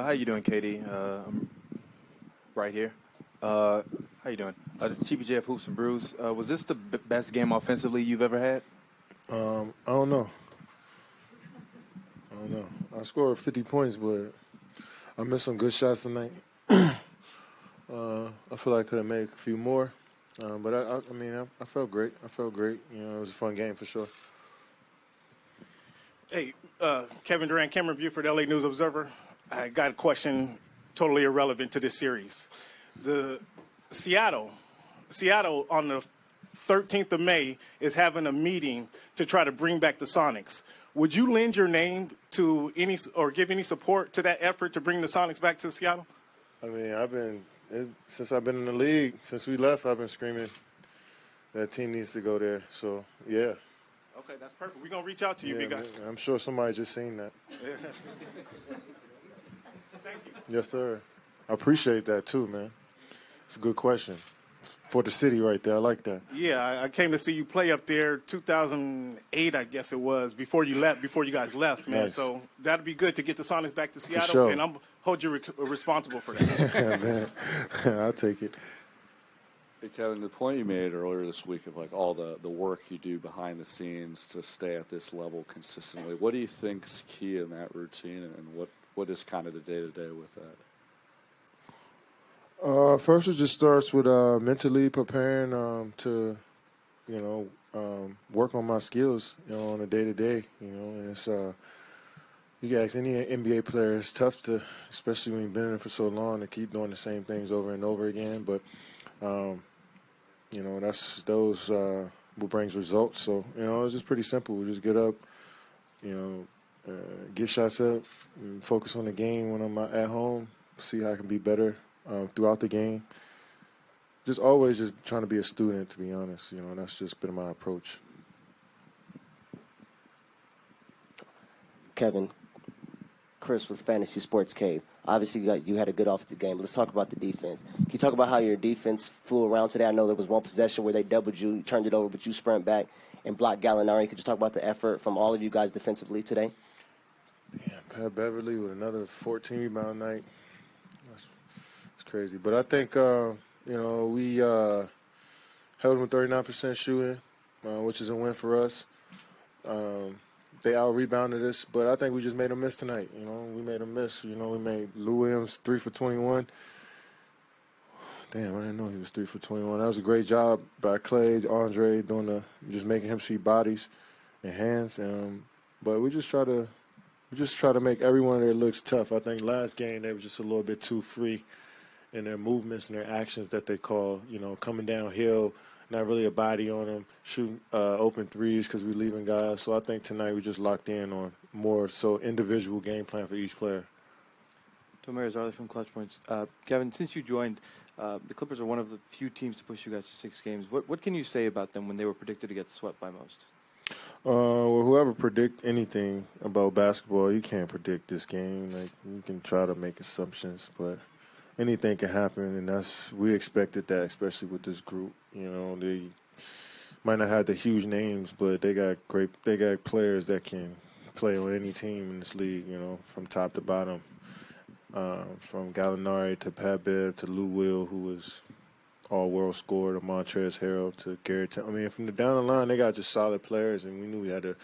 How you doing, Katie? I'm right here. How you doing? This is TBJF Hoops and Brews. Was this the best game offensively you've ever had? I don't know. I scored 50 points, but I missed some good shots tonight. I feel like I could have made a few more. But I felt great. I felt great. It was a fun game for sure. Hey, Kevin Durant, Cameron Buford, LA News Observer. I got a question totally irrelevant to this series. The Seattle on the 13th of May is having a meeting to try to bring back the Sonics. Would you lend your name to any or give any support to that effort to bring the Sonics back to Seattle? I mean, since I've been in the league, since we left, I've been screaming that team needs to go there. So, yeah. Okay, that's perfect. We're going to reach out to you, big guy. I'm sure somebody just seen that. Thank you. Yes, sir. I appreciate that, too, man. It's a good question. For the city right there. I like that. Yeah, I came to see you play up there 2008, I guess it was, before you guys left, man. Nice. So that'd be good to get the Sonics back to Seattle, sure. and I'm hold you responsible for that. Man, I'll take it. Hey, Kevin, the point you made earlier this week of like all the work you do behind the scenes to stay at this level consistently, what do you think is key in that routine, and what is kind of the day-to-day with that? First, it just starts with mentally preparing to, work on my skills, on a day-to-day, and it's you can ask any NBA player, it's tough to, especially when you've been in it for so long, to keep doing the same things over and over again, but, those what brings results, so, it's just pretty simple. We just get up, get shots up, and focus on the game when I'm at home, see how I can be better throughout the game. Just always just trying to be a student, to be honest. That's just been my approach. Kevin, Chris with Fantasy Sports Cave. Obviously, you had a good offensive game. Let's talk about the defense. Can you talk about how your defense flew around today? I know there was one possession where they doubled you, turned it over, but you sprint back and blocked Gallinari. Could you talk about the effort from all of you guys defensively today? Yeah, Pat Beverly with another 14 rebound night. That's crazy. But I think, we held them 39% shooting, which is a win for us. They out-rebounded us, but I think we just made them miss tonight. We made them miss. We made Lou Williams 3 for 21. Damn, I didn't know he was 3 for 21. That was a great job by Clay, Andre, just making him see bodies and hands. But we just try to make everyone there looks tough. I think last game they were just a little bit too free in their movements and their actions that they call, coming downhill, not really a body on them, shooting open threes because we're leaving guys. So I think tonight we just locked in on more so individual game plan for each player. Tomer Azarli from Clutch Points. Kevin, since you joined, the Clippers are one of the few teams to push you guys to 6 games. What can you say about them when they were predicted to get swept by most? Well, whoever predict anything about basketball, you can't predict this game. Like, you can try to make assumptions, but anything can happen, and we expected that, especially with this group. They might not have the huge names, but they got players that can play on any team in this league. From top to bottom, from Gallinari to Pat Bev to Lou Will, who was all-world scorer, to Montrezl Harrell to Garrett. From the down the line, they got just solid players, and we knew we had to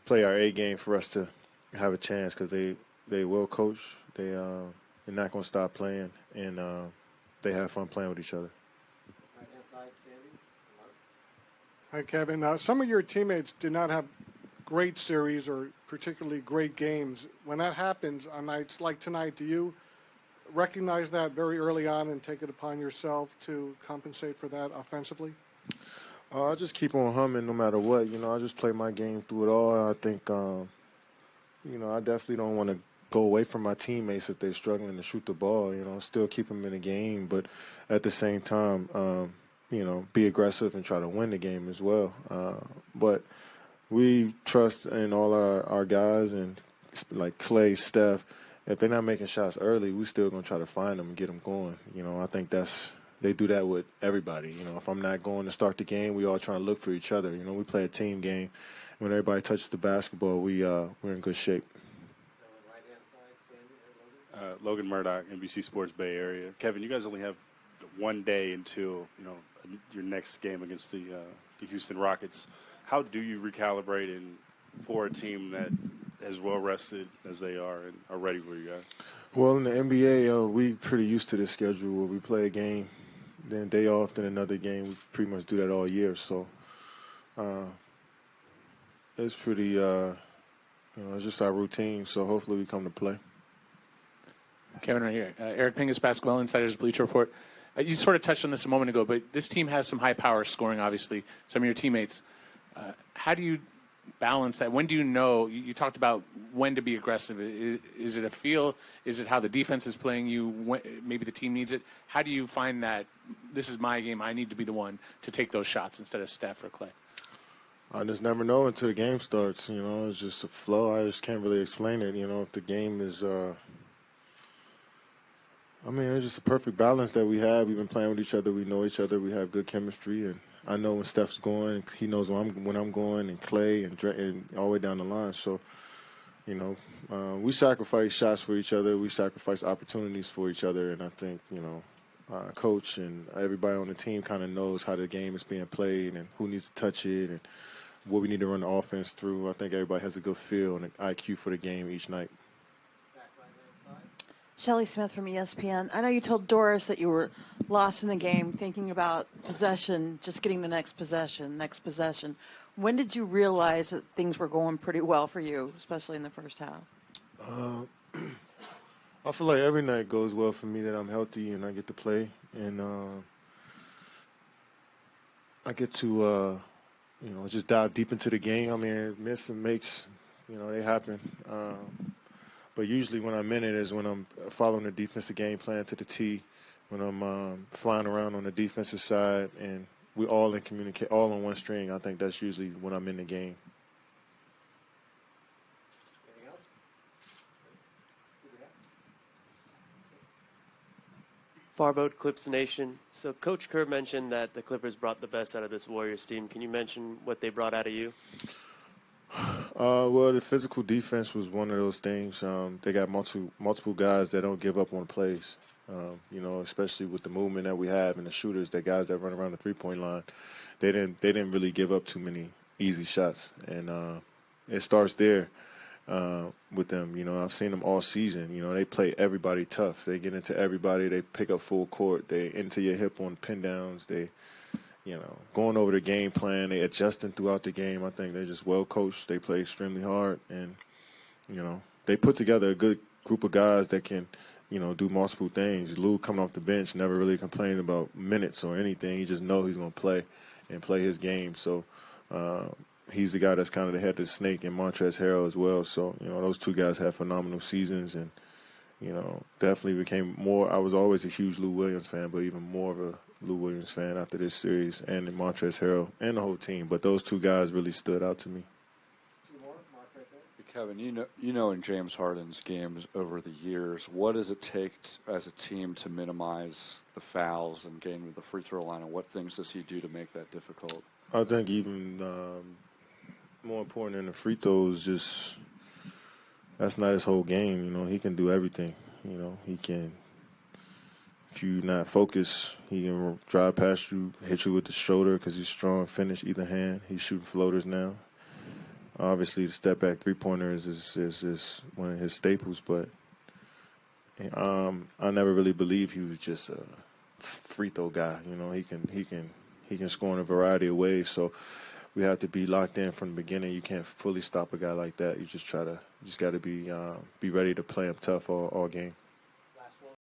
play our A game for us to have a chance because they well coached. They're not going to stop playing, and they have fun playing with each other. Hi, Kevin. Some of your teammates did not have great series or particularly great games. When that happens on nights like tonight, do you recognize that very early on and take it upon yourself to compensate for that offensively? I just keep on humming no matter what. I just play my game through it all. I think, I definitely don't want to go away from my teammates if they're struggling to shoot the ball. Still keep them in the game, but at the same time, be aggressive and try to win the game as well. But we trust in all our guys, and like Clay, Steph. If they're not making shots early, we still gonna try to find them and get them going. I think they do that with everybody. If I'm not going to start the game, we all trying to look for each other. We play a team game. When everybody touches the basketball, we're in good shape. Logan Murdoch, NBC Sports Bay Area. Kevin, you guys only have 1 day until your next game against the Houston Rockets. How do you recalibrate for a team that as well rested as they are and are ready for you guys? Well, in the NBA, we pretty used to this schedule where we play a game, then a day off, then another game. We pretty much do that all year. So it's pretty, it's just our routine. So hopefully we come to play. Kevin, right here. Eric Pingus, Basketball Insider's Bleacher Report. You sort of touched on this a moment ago, but this team has some high power scoring, obviously, some of your teammates. How do you balance that? When do you know? You talked about when to be aggressive. Is it a feel? Is it how the defense is playing you? Maybe the team needs it. How do you find that this is my game, I need to be the one to take those shots instead of Steph or Clay? I just never know until the game starts. It's just a flow. I just can't really explain it. If the game is it's just a perfect balance that we have. We've been playing with each other. We know each other. We have good chemistry. And I know when Steph's going. He knows when I'm going, and Clay, and all the way down the line. So, we sacrifice shots for each other. We sacrifice opportunities for each other. And I think, coach and everybody on the team kind of knows how the game is being played and who needs to touch it and what we need to run the offense through. I think everybody has a good feel and an IQ for the game each night. Shelley Smith from ESPN. I know you told Doris that you were lost in the game, thinking about possession, just getting the next possession. When did you realize that things were going pretty well for you, especially in the first half? I feel like every night goes well for me, that I'm healthy and I get to play. And I get to, just dive deep into the game. Miss and makes, they happen. But usually when I'm in it is when I'm following the defensive game plan to the T, when I'm flying around on the defensive side, and we all in communicate, all on one string. I think that's usually when I'm in the game. Anything else? Farboat Clips Nation. So Coach Kerr mentioned that the Clippers brought the best out of this Warriors team. Can you mention what they brought out of you? Well, the physical defense was one of those things. They got multiple guys that don't give up on plays. Especially with the movement that we have and the shooters, the guys that run around the three-point line, they didn't really give up too many easy shots, and it starts there with them. I've seen them all season. They play everybody tough. They get into everybody. They pick up full court. They into your hip on pin downs. They going over the game plan, they adjusting throughout the game. I think they're just well coached. They play extremely hard, and they put together a good group of guys that can, do multiple things. Lou coming off the bench never really complained about minutes or anything. He just know he's going to play and play his game. So he's the guy that's kind of the head of the snake, and Montrezl Harrell as well. So those two guys had phenomenal seasons, and definitely became more. I was always a huge Lou Williams fan, but even more of a Lou Williams fan after this series, and Montrezl Harrell and the whole team. But those two guys really stood out to me. Kevin, you know in James Harden's games over the years, what does it take as a team to minimize the fouls and getting to the free throw line, and what things does he do to make that difficult? I think even more important than the free throws, just that's not his whole game. He can do everything. He can. If you're not focused, he can drive past you, hit you with the shoulder because he's strong, finish either hand. He's shooting floaters now. Obviously, the step-back three-pointer is one of his staples, but I never really believed he was just a free throw guy. He can score in a variety of ways. So we have to be locked in from the beginning. You can't fully stop a guy like that. You just got to be ready to play him tough all game.